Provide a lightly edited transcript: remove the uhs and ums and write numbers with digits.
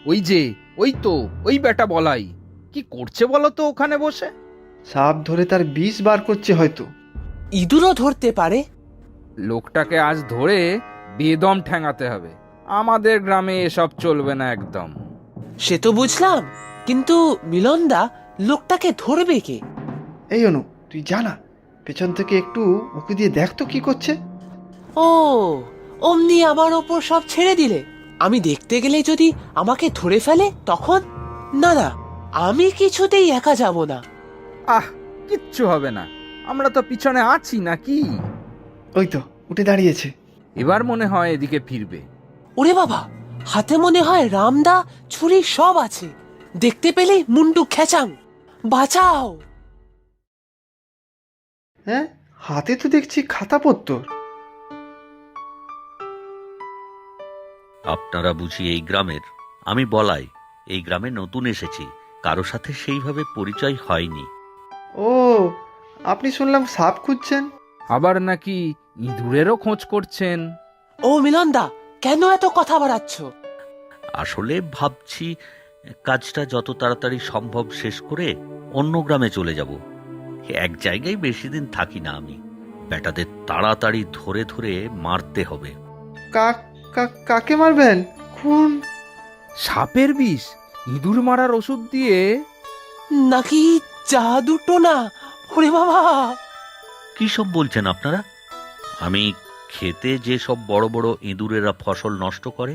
ওই যে, ওই তো, ওই বেটা বলাই কি করছে বলো তো ওখানে বসে? সাপ ধরে তার বিষ বার করছে হয়তো। ইঁদুরও ধরতে পারে। লোকটাকে আজ ধরে বেদম ঠ্যাঙাতে হবে। আমাদের গ্রামে এসব চলবে না একদম। সে তো বুঝলাম, কিন্তু মিলনদা, লোকটাকে ধরবে কে? এই অনু, তুই জানা পেছন থেকে একটু উঁকি দিয়ে দেখ তো কি করছে। ও, অমনি আমার ওপর সব ছেড়ে দিলে। আমি দেখতে গেলে যদি আমাকে ধরে ফেলে তখন? না না, আমি কিছুতেই একা যাব না। আহ, কিচ্ছু হবে না, আমরা তো পিছনে আছি নাকি। ওই তো উঠে দাঁড়িয়েছে। এবার মনে হয় এদিকে ফিরবে। ওরে বাবা, হাতে মনে হয় রামদা, ছুরি সব আছে। দেখতে পেলে মুন্ডু খেচাং, বাঁচাও। হ্যাঁ, হাতে তো দেখছি খাতাপত্তর। আপনারা বুঝি এই গ্রামের? আমি বলাই, এই গ্রামে নতুন এসেছি, কারো সাথে সেইভাবে পরিচয় হয়নি। ও, আপনি শুনলাম সাপ খুঁজছেন। আবার নাকি ইঁদুরেরও খোঁজ করছেন? ও মিলনদা, কেন এত কথা বাড়াচ্ছ? আসলে ভাবছি কাজটা যত তাড়াতাড়ি সম্ভব শেষ করে অন্য গ্রামে চলে যাব। এক জায়গায় বেশি দিন থাকি না আমি। বেটাদের তাড়াতাড়ি ধরে ধরে মারতে হবে। কাকে মারবেন? খুন? সাপের বিষ ইঁদুর মারার ওষুধ দিয়ে? নাকি জাদুটো না? ওরে বাবা! কি সব বলছেন আপনারা? আমি খেতে যে সব বড় বড় ইঁদুরেরা ফসল নষ্ট করে